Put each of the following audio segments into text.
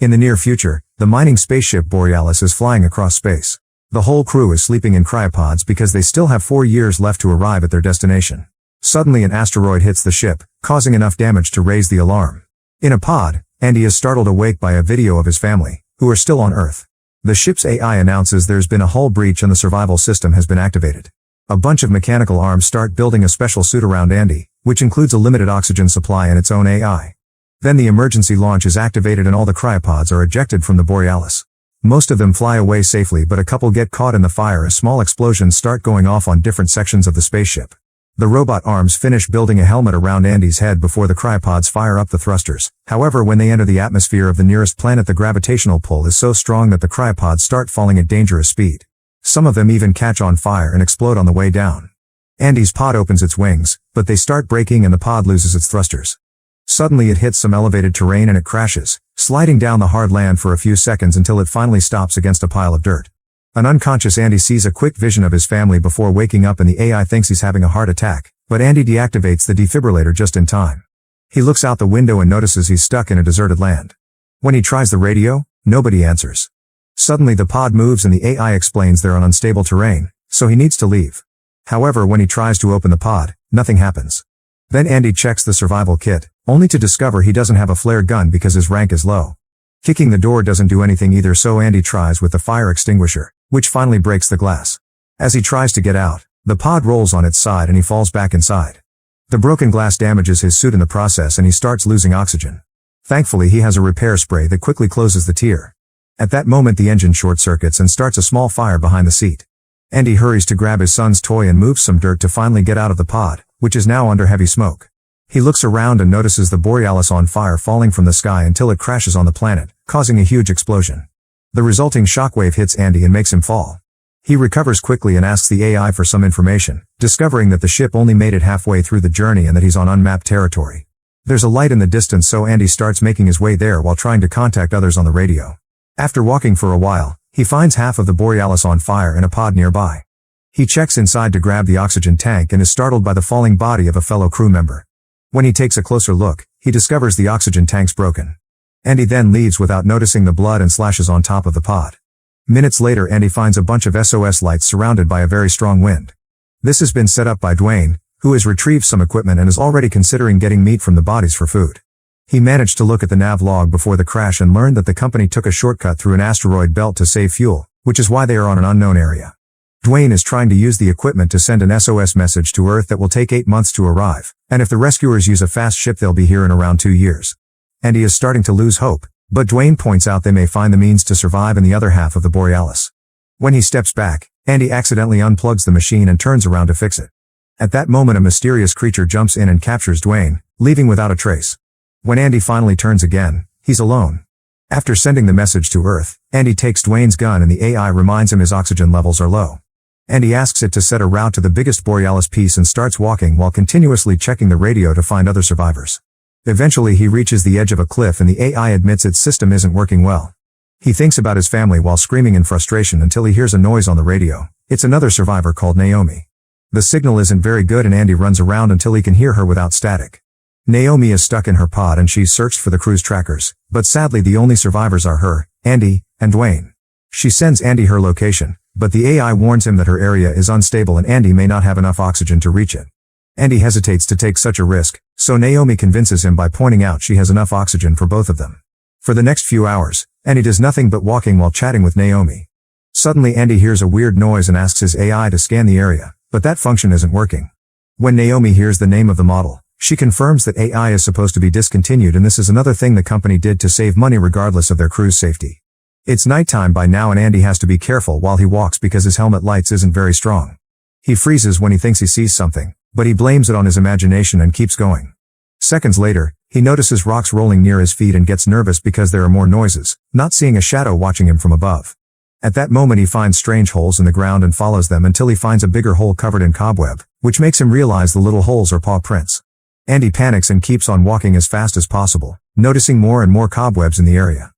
In the near future, the mining spaceship Borealis is flying across space. The whole crew is sleeping in cryopods because they still have 4 years left to arrive at their destination. Suddenly an asteroid hits the ship, causing enough damage to raise the alarm. In a pod, Andy is startled awake by a video of his family, who are still on Earth. The ship's AI announces there's been a hull breach and the survival system has been activated. A bunch of mechanical arms start building a special suit around Andy, which includes a limited oxygen supply and its own AI. Then the emergency launch is activated and all the cryopods are ejected from the Borealis. Most of them fly away safely, but a couple get caught in the fire as small explosions start going off on different sections of the spaceship. The robot arms finish building a helmet around Andy's head before the cryopods fire up the thrusters. However, when they enter the atmosphere of the nearest planet, the gravitational pull is so strong that the cryopods start falling at dangerous speed. Some of them even catch on fire and explode on the way down. Andy's pod opens its wings, but they start breaking and the pod loses its thrusters. Suddenly it hits some elevated terrain and it crashes, sliding down the hard land for a few seconds until it finally stops against a pile of dirt. An unconscious Andy sees a quick vision of his family before waking up, and the AI thinks he's having a heart attack, but Andy deactivates the defibrillator just in time. He looks out the window and notices he's stuck in a deserted land. When he tries the radio, nobody answers. Suddenly the pod moves and the AI explains they're on unstable terrain, so he needs to leave. However, when he tries to open the pod, nothing happens. Then Andy checks the survival kit, only to discover he doesn't have a flare gun because his rank is low. Kicking the door doesn't do anything either, so Andy tries with the fire extinguisher, which finally breaks the glass. As he tries to get out, the pod rolls on its side and he falls back inside. The broken glass damages his suit in the process and he starts losing oxygen. Thankfully he has a repair spray that quickly closes the tear. At that moment the engine short circuits and starts a small fire behind the seat. Andy hurries to grab his son's toy and moves some dirt to finally get out of the pod, which is now under heavy smoke. He looks around and notices the Borealis on fire falling from the sky until it crashes on the planet, causing a huge explosion. The resulting shockwave hits Andy and makes him fall. He recovers quickly and asks the AI for some information, discovering that the ship only made it halfway through the journey and that he's on unmapped territory. There's a light in the distance, so Andy starts making his way there while trying to contact others on the radio. After walking for a while, he finds half of the Borealis on fire in a pod nearby. He checks inside to grab the oxygen tank and is startled by the falling body of a fellow crew member. When he takes a closer look, he discovers the oxygen tank's broken. Andy then leaves without noticing the blood and slashes on top of the pod. Minutes later, Andy finds a bunch of SOS lights surrounded by a very strong wind. This has been set up by Dwayne, who has retrieved some equipment and is already considering getting meat from the bodies for food. He managed to look at the nav log before the crash and learned that the company took a shortcut through an asteroid belt to save fuel, which is why they are on an unknown area. Dwayne is trying to use the equipment to send an SOS message to Earth that will take 8 months to arrive, and if the rescuers use a fast ship they'll be here in around 2 years. Andy is starting to lose hope, but Dwayne points out they may find the means to survive in the other half of the Borealis. When he steps back, Andy accidentally unplugs the machine and turns around to fix it. At that moment a mysterious creature jumps in and captures Dwayne, leaving without a trace. When Andy finally turns again, he's alone. After sending the message to Earth, Andy takes Dwayne's gun and the AI reminds him his oxygen levels are low. Andy asks it to set a route to the biggest Borealis piece and starts walking while continuously checking the radio to find other survivors. Eventually he reaches the edge of a cliff and the AI admits its system isn't working well. He thinks about his family while screaming in frustration until he hears a noise on the radio. It's another survivor called Naomi. The signal isn't very good and Andy runs around until he can hear her without static. Naomi is stuck in her pod and she's searched for the crew's trackers, but sadly the only survivors are her, Andy, and Dwayne. She sends Andy her location, but the AI warns him that her area is unstable and Andy may not have enough oxygen to reach it. Andy hesitates to take such a risk, so Naomi convinces him by pointing out she has enough oxygen for both of them. For the next few hours, Andy does nothing but walking while chatting with Naomi. Suddenly Andy hears a weird noise and asks his AI to scan the area, but that function isn't working. When Naomi hears the name of the model, she confirms that AI is supposed to be discontinued and this is another thing the company did to save money regardless of their crew's safety. It's nighttime by now and Andy has to be careful while he walks because his helmet lights isn't very strong. He freezes when he thinks he sees something, but he blames it on his imagination and keeps going. Seconds later, he notices rocks rolling near his feet and gets nervous because there are more noises, not seeing a shadow watching him from above. At that moment he finds strange holes in the ground and follows them until he finds a bigger hole covered in cobweb, which makes him realize the little holes are paw prints. Andy panics and keeps on walking as fast as possible, noticing more and more cobwebs in the area.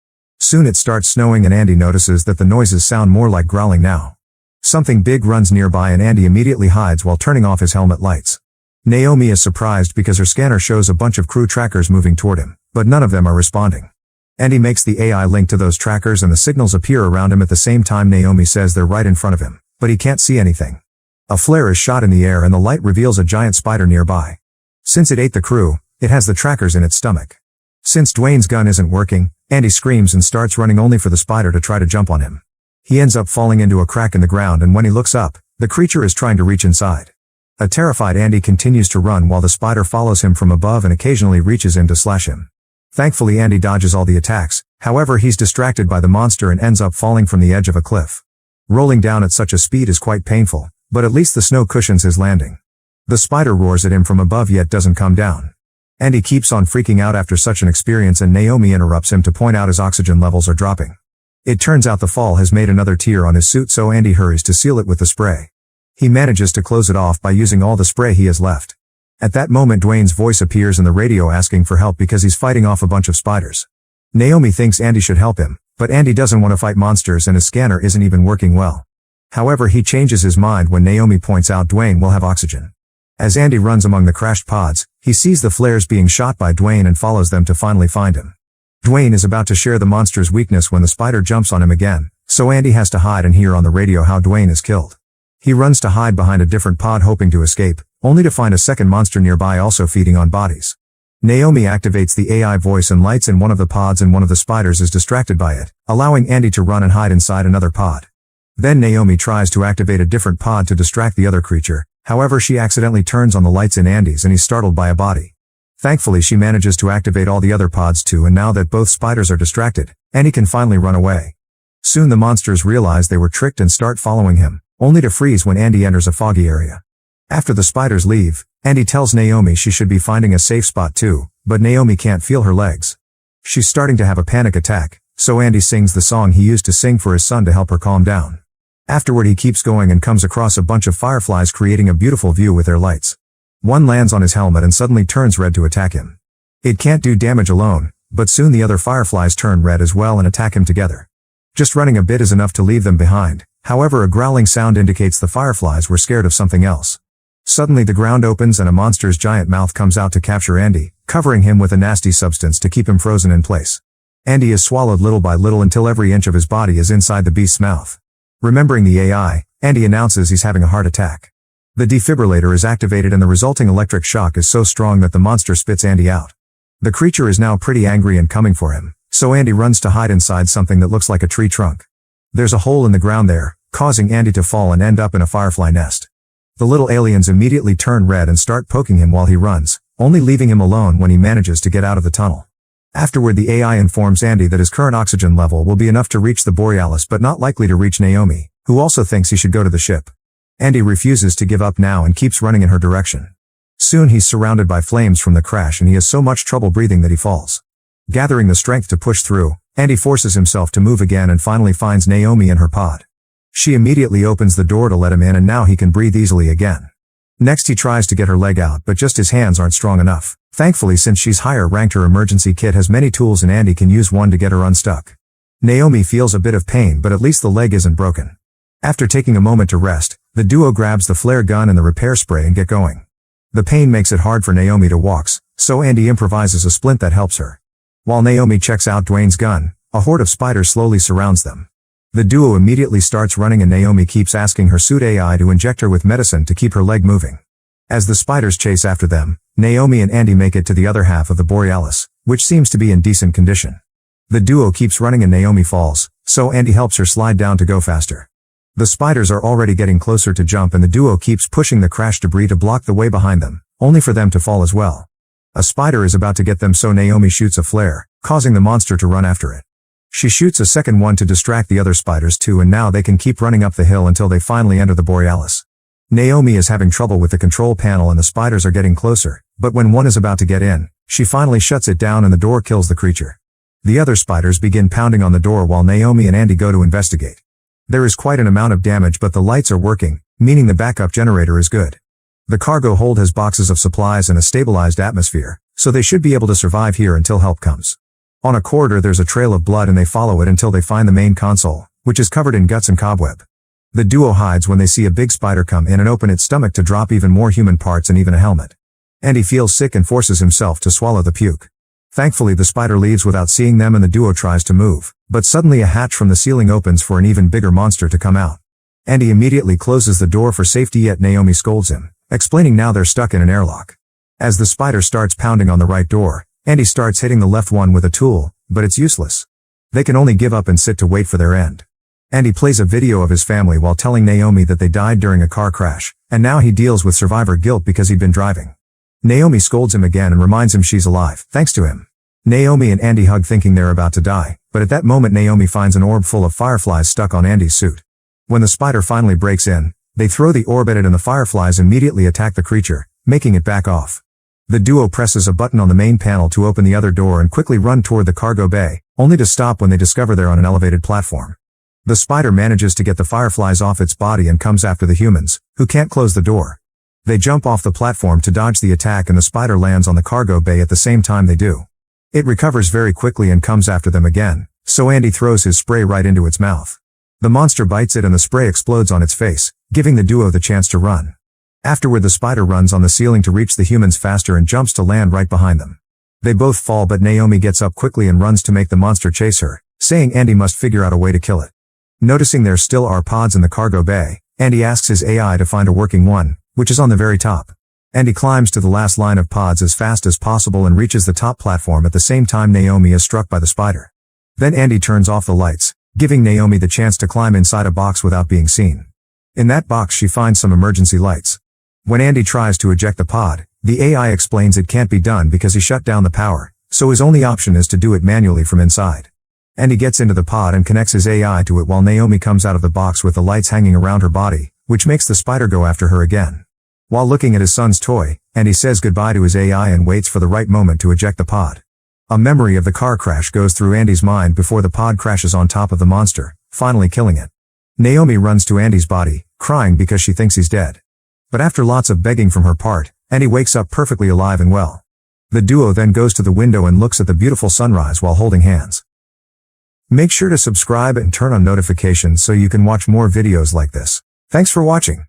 Soon it starts snowing and Andy notices that the noises sound more like growling now. Something big runs nearby and Andy immediately hides while turning off his helmet lights. Naomi is surprised because her scanner shows a bunch of crew trackers moving toward him, but none of them are responding. Andy makes the AI link to those trackers and the signals appear around him at the same time. Naomi says they're right in front of him, but he can't see anything. A flare is shot in the air and the light reveals a giant spider nearby. Since it ate the crew, it has the trackers in its stomach. Since Dwayne's gun isn't working, Andy screams and starts running only for the spider to try to jump on him. He ends up falling into a crack in the ground, and when he looks up, the creature is trying to reach inside. A terrified Andy continues to run while the spider follows him from above and occasionally reaches in to slash him. Thankfully Andy dodges all the attacks, however he's distracted by the monster and ends up falling from the edge of a cliff. Rolling down at such a speed is quite painful, but at least the snow cushions his landing. The spider roars at him from above yet doesn't come down. Andy keeps on freaking out after such an experience, and Naomi interrupts him to point out his oxygen levels are dropping. It turns out the fall has made another tear on his suit, so Andy hurries to seal it with the spray. He manages to close it off by using all the spray he has left. At that moment Dwayne's voice appears in the radio asking for help because he's fighting off a bunch of spiders. Naomi thinks Andy should help him, but Andy doesn't want to fight monsters and his scanner isn't even working well. However, he changes his mind when Naomi points out Dwayne will have oxygen. As Andy runs among the crashed pods, he sees the flares being shot by Dwayne and follows them to finally find him. Dwayne is about to share the monster's weakness when the spider jumps on him again, so Andy has to hide and hear on the radio how Dwayne is killed. He runs to hide behind a different pod hoping to escape, only to find a second monster nearby also feeding on bodies. Naomi activates the AI voice and lights in one of the pods, and one of the spiders is distracted by it, allowing Andy to run and hide inside another pod. Then Naomi tries to activate a different pod to distract the other creature, however she accidentally turns on the lights in Andy's and he's startled by a body. Thankfully she manages to activate all the other pods too, and now that both spiders are distracted, Andy can finally run away. Soon the monsters realize they were tricked and start following him, only to freeze when Andy enters a foggy area. After the spiders leave, Andy tells Naomi she should be finding a safe spot too, but Naomi can't feel her legs. She's starting to have a panic attack, so Andy sings the song he used to sing for his son to help her calm down. Afterward he keeps going and comes across a bunch of fireflies creating a beautiful view with their lights. One lands on his helmet and suddenly turns red to attack him. It can't do damage alone, but soon the other fireflies turn red as well and attack him together. Just running a bit is enough to leave them behind, however a growling sound indicates the fireflies were scared of something else. Suddenly the ground opens and a monster's giant mouth comes out to capture Andy, covering him with a nasty substance to keep him frozen in place. Andy is swallowed little by little until every inch of his body is inside the beast's mouth. Remembering the AI, Andy announces he's having a heart attack. The defibrillator is activated and the resulting electric shock is so strong that the monster spits Andy out. The creature is now pretty angry and coming for him, so Andy runs to hide inside something that looks like a tree trunk. There's a hole in the ground there, causing Andy to fall and end up in a firefly nest. The little aliens immediately turn red and start poking him while he runs, only leaving him alone when he manages to get out of the tunnel. Afterward the AI informs Andy that his current oxygen level will be enough to reach the Borealis but not likely to reach Naomi, who also thinks he should go to the ship. Andy refuses to give up now and keeps running in her direction. Soon he's surrounded by flames from the crash and he has so much trouble breathing that he falls. Gathering the strength to push through, Andy forces himself to move again and finally finds Naomi in her pod. She immediately opens the door to let him in and now he can breathe easily again. Next he tries to get her leg out but just his hands aren't strong enough. Thankfully since she's higher ranked her emergency kit has many tools and Andy can use one to get her unstuck. Naomi feels a bit of pain but at least the leg isn't broken. After taking a moment to rest, the duo grabs the flare gun and the repair spray and get going. The pain makes it hard for Naomi to walk, so Andy improvises a splint that helps her. While Naomi checks out Dwayne's gun, a horde of spiders slowly surrounds them. The duo immediately starts running and Naomi keeps asking her suit AI to inject her with medicine to keep her leg moving. As the spiders chase after them, Naomi and Andy make it to the other half of the Borealis, which seems to be in decent condition. The duo keeps running and Naomi falls, so Andy helps her slide down to go faster. The spiders are already getting closer to jump and the duo keeps pushing the crash debris to block the way behind them, only for them to fall as well. A spider is about to get them so Naomi shoots a flare, causing the monster to run after it. She shoots a second one to distract the other spiders too and now they can keep running up the hill until they finally enter the Borealis. Naomi is having trouble with the control panel and the spiders are getting closer, but when one is about to get in, she finally shuts it down and the door kills the creature. The other spiders begin pounding on the door while Naomi and Andy go to investigate. There is quite an amount of damage but the lights are working, meaning the backup generator is good. The cargo hold has boxes of supplies and a stabilized atmosphere, so they should be able to survive here until help comes. On a corridor there's a trail of blood and they follow it until they find the main console, which is covered in guts and cobweb. The duo hides when they see a big spider come in and open its stomach to drop even more human parts and even a helmet. Andy feels sick and forces himself to swallow the puke. Thankfully the spider leaves without seeing them and the duo tries to move, but suddenly a hatch from the ceiling opens for an even bigger monster to come out. Andy immediately closes the door for safety, yet Naomi scolds him, explaining now they're stuck in an airlock. As the spider starts pounding on the right door, Andy starts hitting the left one with a tool, but it's useless. They can only give up and sit to wait for their end. Andy plays a video of his family while telling Naomi that they died during a car crash, and now he deals with survivor guilt because he'd been driving. Naomi scolds him again and reminds him she's alive, thanks to him. Naomi and Andy hug thinking they're about to die, but at that moment Naomi finds an orb full of fireflies stuck on Andy's suit. When the spider finally breaks in, they throw the orb at it and the fireflies immediately attack the creature, making it back off. The duo presses a button on the main panel to open the other door and quickly run toward the cargo bay, only to stop when they discover they're on an elevated platform. The spider manages to get the fireflies off its body and comes after the humans, who can't close the door. They jump off the platform to dodge the attack and the spider lands on the cargo bay at the same time they do. It recovers very quickly and comes after them again, so Andy throws his spray right into its mouth. The monster bites it and the spray explodes on its face, giving the duo the chance to run. Afterward the spider runs on the ceiling to reach the humans faster and jumps to land right behind them. They both fall, but Naomi gets up quickly and runs to make the monster chase her, saying Andy must figure out a way to kill it. Noticing there still are pods in the cargo bay, Andy asks his AI to find a working one, which is on the very top. Andy climbs to the last line of pods as fast as possible and reaches the top platform at the same time Naomi is struck by the spider. Then Andy turns off the lights, giving Naomi the chance to climb inside a box without being seen. In that box she finds some emergency lights. When Andy tries to eject the pod, the AI explains it can't be done because he shut down the power, so his only option is to do it manually from inside. Andy gets into the pod and connects his AI to it while Naomi comes out of the box with the lights hanging around her body, which makes the spider go after her again. While looking at his son's toy, Andy says goodbye to his AI and waits for the right moment to eject the pod. A memory of the car crash goes through Andy's mind before the pod crashes on top of the monster, finally killing it. Naomi runs to Andy's body, crying because she thinks he's dead. But after lots of begging from her part, Andy wakes up perfectly alive and well. The duo then goes to the window and looks at the beautiful sunrise while holding hands. Make sure to subscribe and turn on notifications so you can watch more videos like this. Thanks for watching.